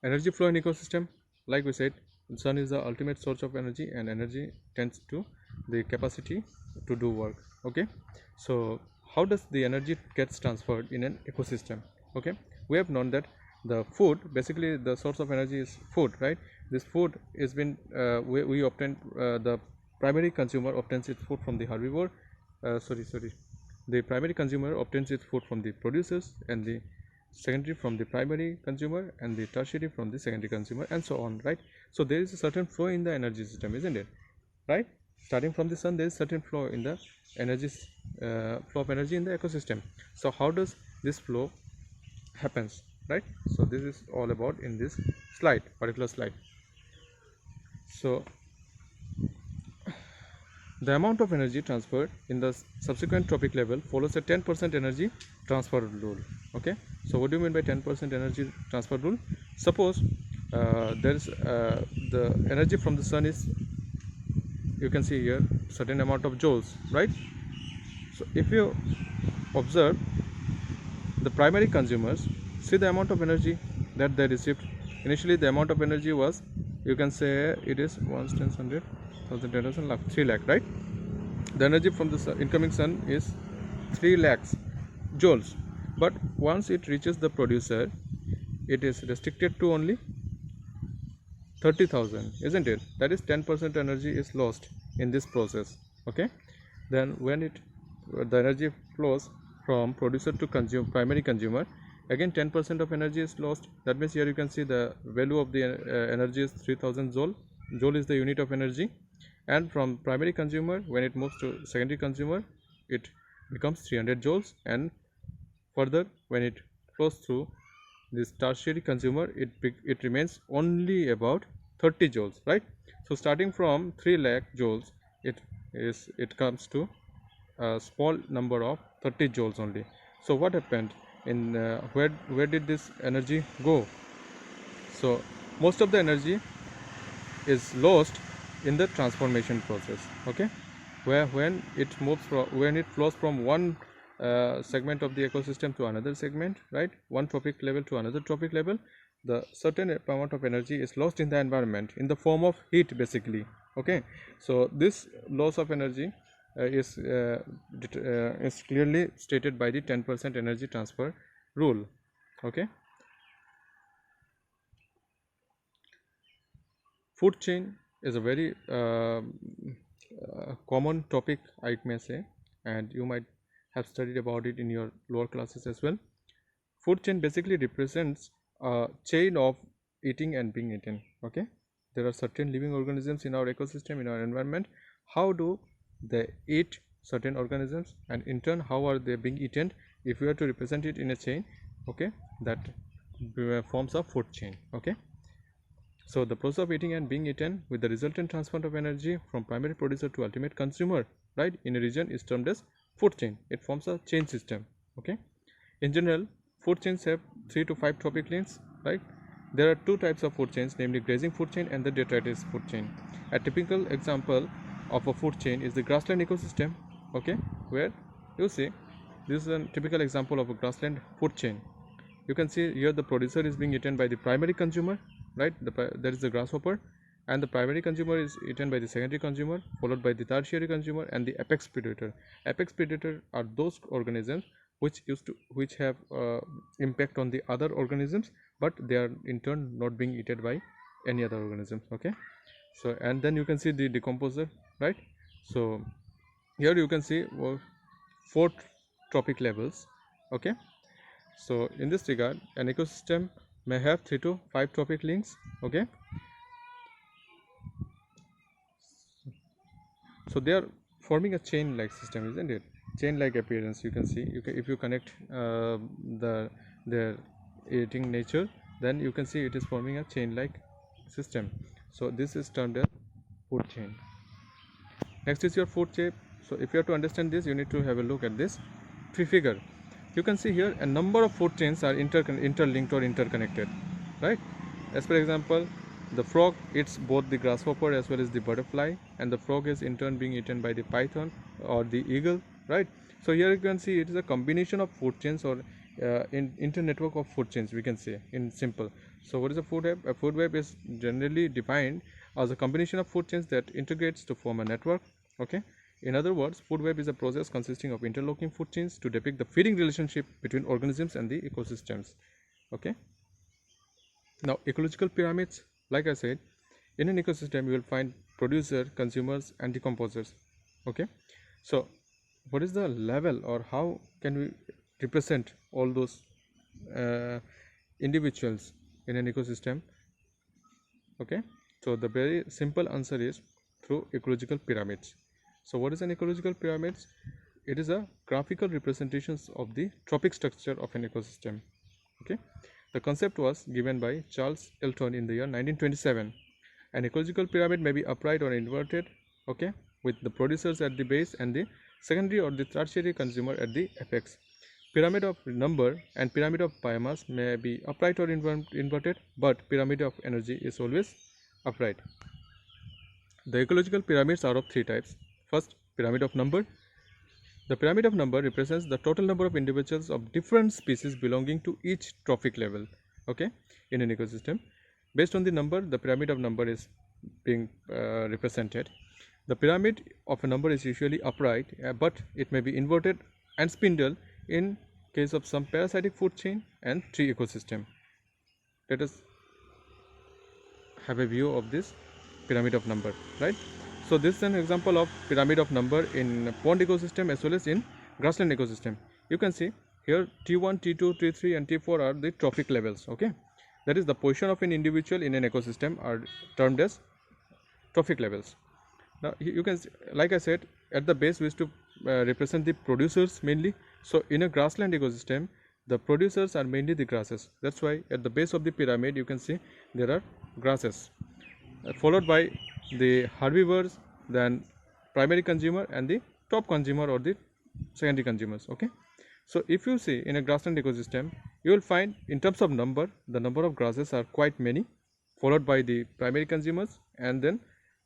Energy flow in ecosystem, like we said, the sun is the ultimate source of energy, and energy tends to the capacity to do work. Okay, so how does the energy gets transferred in an ecosystem? Okay, we have known that the food, basically the source of energy is food, right? This food is been we obtain the primary consumer obtains its food from the herbivore. Sorry, the primary consumer obtains its food from the producers, and the secondary from the primary consumer, and the tertiary from the secondary consumer, and so on, right? So there is a certain flow in the energy system, isn't it? Right, starting from the sun, there is certain flow in the energy, flow of energy in the ecosystem. So how does this flow happens, right? So this is all about in this particular slide. So the amount of energy transferred in the subsequent trophic level follows a 10% energy transfer rule. Okay, so what do you mean by 10% energy transfer rule? Suppose there is the energy from the sun is, you can see here, certain amount of joules, right? So if you observe the primary consumers, see the amount of energy that they received. Initially the amount of energy was, you can say, it is 1 10 100 1000 10,000 lakh 3 lakh, right? The energy from the incoming sun is 3 lakhs joules, but once it reaches the producer, it is restricted to only 30,000, isn't it? That is 10% energy is lost in this process. Okay, then when it the energy flows from producer to primary consumer, again 10% of energy is lost. That means here you can see the value of the energy is 3000 joule. Joule is the unit of energy, and from primary consumer, when it moves to secondary consumer, it becomes 300 joules, and further when it flows through this tertiary consumer, it remains only about 30 joules, right? So starting from 3 lakh joules, it comes to a small number of 30 joules only. So what happened in where did this energy go? So most of the energy is lost in the transformation process. Okay, where when it flows from one segment of the ecosystem to another segment, right, one trophic level to another trophic level, the certain amount of energy is lost in the environment in the form of heat, basically. Okay, so this loss of energy is clearly stated by the 10% energy transfer rule. Okay, food chain is a very common topic, I may say, and you might have studied about it in your lower classes as well. Food chain basically represents a chain of eating and being eaten. Okay, there are certain living organisms in our ecosystem, in our environment. How do they eat certain organisms, and in turn how are they being eaten? If we are to represent it in a chain, okay, that forms a food chain. Okay, so the process of eating and being eaten with the resultant transfer of energy from primary producer to ultimate consumer, right, in a region is termed as food chain. It forms a chain system. Okay, in general, food chains have 3 to 5 trophic links, right? There are two types of food chains, namely grazing food chain and the detritus food chain. A typical example of a food chain is the grassland ecosystem. Okay, where you see this is a typical example of a grassland food chain. You can see here the producer is being eaten by the primary consumer, right? There is the grasshopper, and the primary consumer is eaten by the secondary consumer, followed by the tertiary consumer and the apex predator. Apex predator are those organisms which have impact on the other organisms, but they are in turn not being eaten by any other organisms. Okay, so and then you can see the decomposer, right? So here you can see 4 trophic levels. Okay, so in this regard, an ecosystem may have 3 to 5 trophic links. Okay, so they are forming a chain like system, isn't it? Chain like appearance. You can see, if you connect their eating nature, then you can see it is forming a chain like system. So this is termed as food chain. Next is your food chain. So if you have to understand this, you need to have a look at this figure. You can see here a number of food chains are interlinked or interconnected, right? As for example, the frog eats both the grasshopper as well as the butterfly, and the frog is in turn being eaten by the python or the eagle, right? So here you can see it is a combination of food chains or in inter-network of food chains, we can say in simple. So what is a food web? A food web is generally defined as a combination of food chains that integrates to form a network. Okay, in other words, food web is a process consisting of interlocking food chains to depict the feeding relationship between organisms and the ecosystems. Okay, now ecological pyramids, like I said, in an ecosystem you will find producer, consumers and decomposers. Okay, so what is the level, or how can we represent all those individuals in an ecosystem? Okay, so the very simple answer is through ecological pyramids. So what is an ecological pyramids? It is a graphical representations of the trophic structure of an ecosystem. Okay, the concept was given by Charles Elton in the year 1927. An ecological pyramid may be upright or inverted, okay, with the producers at the base and the secondary or the tertiary consumer at the apex. Pyramid of number and pyramid of biomass may be upright or inverted, but pyramid of energy is always upright. The ecological pyramids are of three types. First, pyramid of number. The pyramid of number represents the total number of individuals of different species belonging to each trophic level, okay, in an ecosystem. Based on the number, the pyramid of number is being represented. The pyramid of a number is usually upright, but it may be inverted and spindle in case of some parasitic food chain and tree ecosystem. Let us have a view of this pyramid of number, right? So this is an example of pyramid of number in pond ecosystem as well as in grassland ecosystem. You can see here T1, T2, T3 and T4 are the trophic levels, okay? That is, the position of an individual in an ecosystem are termed as trophic levels. Now you can see, like I said, at the base we used to represent the producers mainly. So in a grassland ecosystem, the producers are mainly the grasses. That's why at the base of the pyramid you can see there are grasses, followed by the herbivores, then primary consumer and the top consumer or the secondary consumers. Okay, so if you see in a grassland ecosystem, you will find in terms of number, the number of grasses are quite many, followed by the primary consumers and then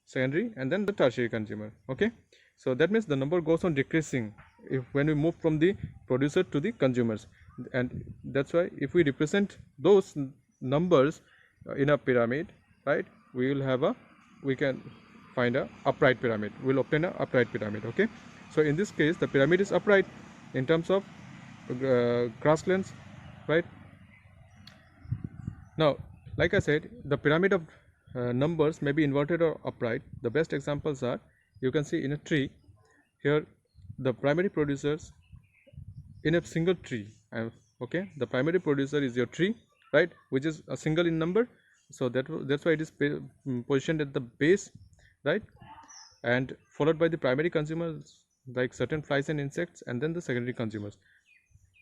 secondary and then the tertiary consumer. Okay, so that means the number goes on decreasing if when we move from the producer to the consumers, and that's why if we represent those numbers in a pyramid, right, we can find a upright pyramid. We'll obtain a upright pyramid. Okay, so in this case the pyramid is upright in terms of grasslands, right? Now, like I said, the pyramid of numbers may be inverted or upright. The best examples are, you can see in a tree here, the primary producers in a single tree. Okay, the primary producer is your tree, right, which is a single in number. So that's why it is positioned at the base, right, and followed by the primary consumers like certain flies and insects, and then the secondary consumers.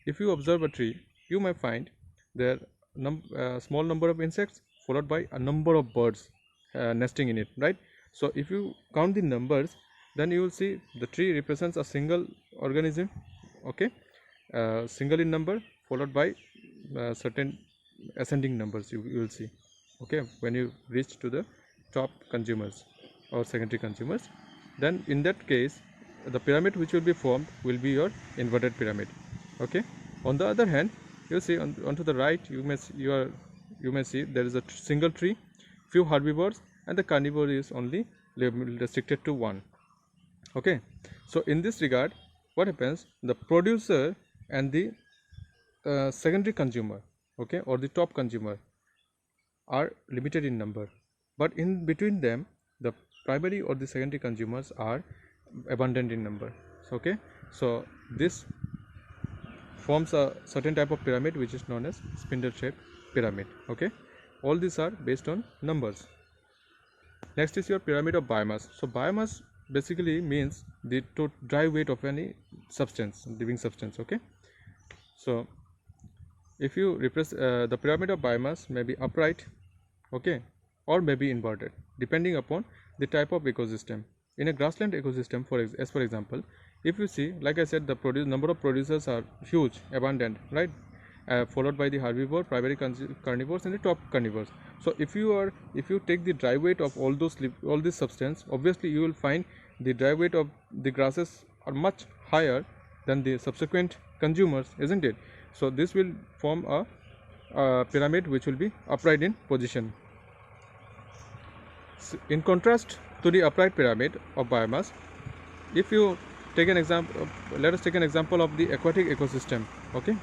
If you observe a tree, you may find there small number of insects followed by a number of birds nesting in it, right? So if you count the numbers, then you will see the tree represents a single organism, okay, single in number followed by certain ascending numbers, you will see, okay, when you reach to the top consumers or secondary consumers. Then in that case the pyramid which will be formed will be your inverted pyramid. Okay, on the other hand, you see onto the right, you may see there is a single tree, few herbivores, and the carnivore is only restricted to one. Okay, so in this regard, what happens, the producer and the secondary consumer, okay, or the top consumer are limited in number, but in between them the primary or the secondary consumers are abundant in number. Okay, so this forms a certain type of pyramid which is known as spindle shaped pyramid. Okay, all these are based on numbers. Next is your pyramid of biomass. So biomass basically means the dry weight of any substance, living substance. Okay, so if you represent the pyramid of biomass may be upright, okay, or may be inverted depending upon the type of ecosystem. In a grassland ecosystem, for example, if you see, like I said, the number of producers are huge, abundant, right, followed by the herbivore, primary carnivores, and the top carnivores. So if you take the dry weight of all this substance, obviously you will find the dry weight of the grasses are much higher than the subsequent consumers, isn't it? So this will form a pyramid which will be upright in position. In contrast to the upright pyramid of biomass, if you take an example, let us take an example of the aquatic ecosystem. Okay,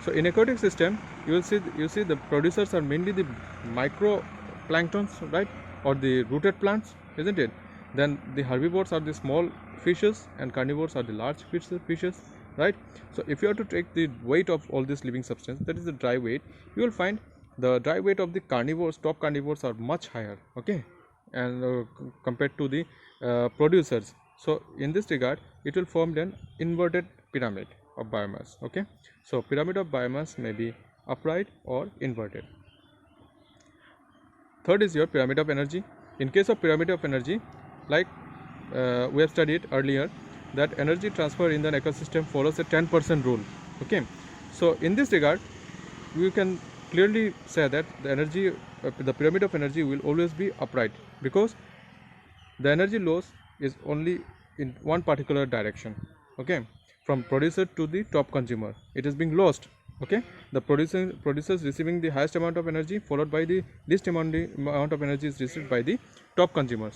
so in aquatic system, you see the producers are mainly the micro planktons, right, or the rooted plants, isn't it? Then the herbivores are the small fishes and carnivores are the large fishes, right? So if you are to take the weight of all this living substance, that is the dry weight, you will find the dry weight of the carnivores, top carnivores, are much higher, okay, and compared to the producers. So in this regard, it will form an inverted pyramid of biomass. Okay, so pyramid of biomass may be upright or inverted. Third is your pyramid of energy. In case of pyramid of energy, like we have studied earlier, that energy transfer in the ecosystem follows a 10% rule. Okay, so in this regard, we can clearly say that the pyramid of energy will always be upright, because the energy loss is only in one particular direction. Okay, from producer to the top consumer, it is being lost. Okay, the producers receiving the highest amount of energy, followed by the least amount of energy is received by the top consumers.